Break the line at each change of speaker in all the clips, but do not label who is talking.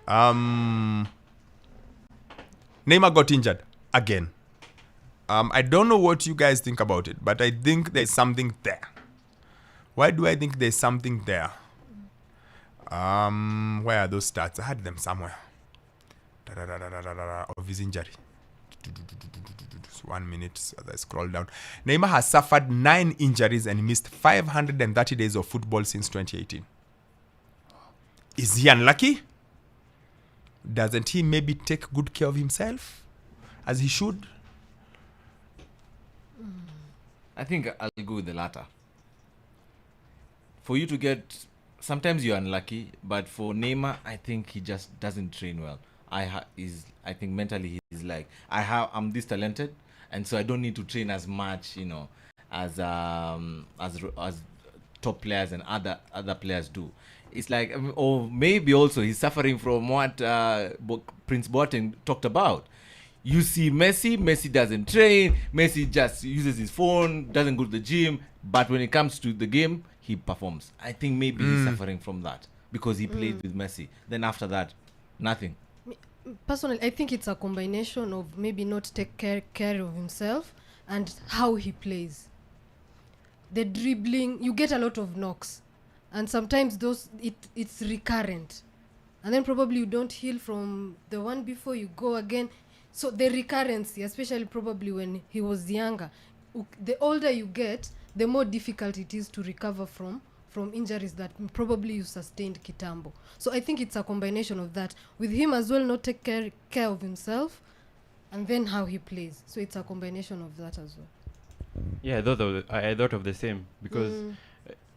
Neymar got injured again. I don't know what you guys think about it, but I think there's something there. Why do I think there's something there? Where are those stats? I had them somewhere. Of his injury. 1 minute as I scroll down. Neymar has suffered 9 injuries and missed 530 days of football since 2018. Is he unlucky? Doesn't he maybe take good care of himself as he should?
I think I'll go with the latter. For you to get, sometimes you're unlucky, but for Neymar, I think he just doesn't train well. I think mentally he's like, I'm this talented, and so I don't need to train as much, as top players and other players do. It's like, or maybe also he's suffering from what Prince Boateng talked about. You see Messi doesn't train, Messi just uses his phone, doesn't go to the gym, but when it comes to the game, he performs. I think maybe he's suffering from that because he played with Messi. Then after that, nothing.
Personally, I think it's a combination of maybe not take care of himself and how he plays. The dribbling, you get a lot of knocks, and sometimes it's recurrent, and then probably you don't heal from the one before, you go again. So the recurrency, especially probably when he was younger, the older you get, the more difficult it is to recover from injuries that probably you sustained kitambo. So I think it's a combination of that. With him as well, not take care of himself, and then how he plays. So it's a combination of that as well.
Yeah, I thought of the same, because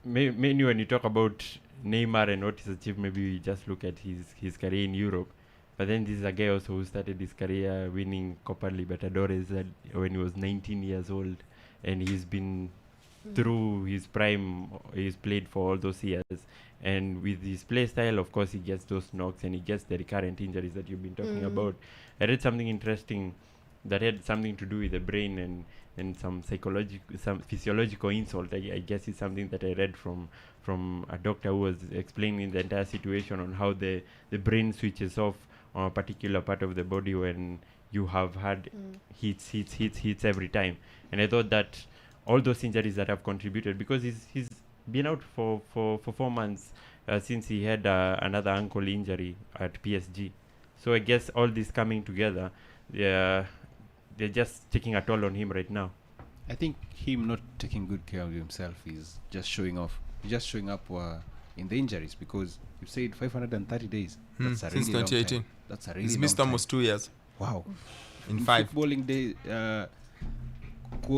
mainly when you talk about Neymar and what he's achieved, maybe we just look at his career in Europe. But then this is a guy also who started his career winning Copa Libertadores when he was 19 years old, and he's been through his prime. He's played for all those years, and with his play style, of course, he gets those knocks and he gets the recurrent injuries that you've been talking about. I read something interesting that had something to do with the brain and some physiological insult. I guess it's something that I read from a doctor who was explaining the entire situation on how the brain switches off on a particular part of the body when you have had hits every time. And I thought that all those injuries that have contributed, because he's been out for 4 months since he had another ankle injury at PSG. So I guess all this coming together, they're just taking a toll on him right now.
I think him not taking good care of himself is just showing off. He's just showing up in the injuries, because you said 530 days. That's a really
since 2018.
long time. That's a really
He's
long
missed
time.
almost 2 years.
Wow.
In 5.
Footballing day,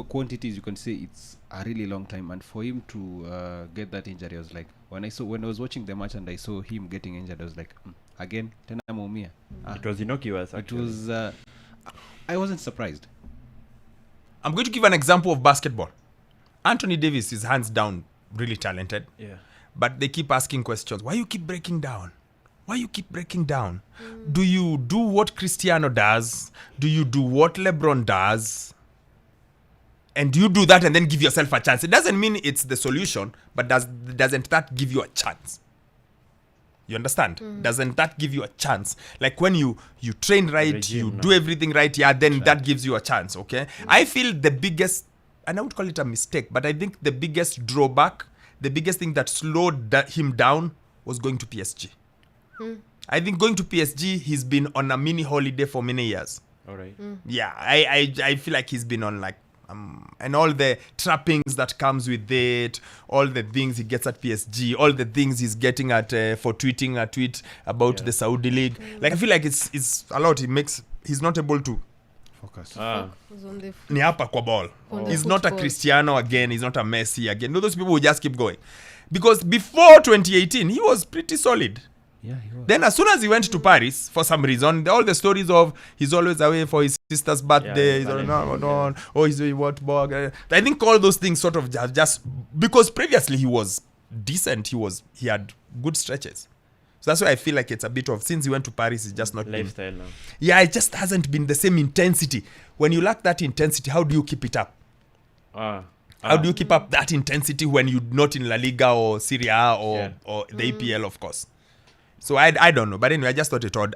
quantities, you can say it's a really long time. And for him to get that injury, I was like, when I was watching the match and I saw him getting injured, I was like, again, tena ameumia.
It was innocuous,
It
actually.
was. I wasn't surprised.
I'm going to give an example of basketball. Anthony Davis is hands down really talented.
Yeah.
But they keep asking questions. Why you keep breaking down? Why you keep breaking down? Do you do what Cristiano does? Do you do what LeBron does? And do you do that and then give yourself a chance? It doesn't mean it's the solution, but doesn't that give you a chance? You understand? Doesn't that give you a chance? Like when you train right, you do everything right, then that gives you a chance, okay? I feel the biggest, and I would call it a mistake, but I think the biggest drawback, the biggest thing that slowed him down was going to PSG. I think going to PSG, he's been on a mini holiday for many years.
All right.
Yeah, I feel like he's been on like, and all the trappings that comes with it, all the things he gets at PSG, all the things he's getting at for tweeting a tweet about the Saudi League. Like I feel like it's a lot. He's not able to
Focus.
ni hapa kwa ball. He's not a Cristiano again. He's not a Messi again. No, those people will just keep going. Because before 2018, he was pretty solid.
Yeah, he was.
Then as soon as he went to Paris, for some reason, all the stories of he's always away for his sister's birthday, he's he's doing what bug. I think all those things sort of just because previously he was decent, he had good stretches. So that's why I feel like it's a bit of, since he went to Paris, it's just not
Lifestyle
been,
now.
Yeah, it just hasn't been the same intensity. When you lack that intensity, how do you keep it up? How do you keep up that intensity when you're not in La Liga or Serie A or the EPL, of course? So I don't know. But anyway, I just thought it odd.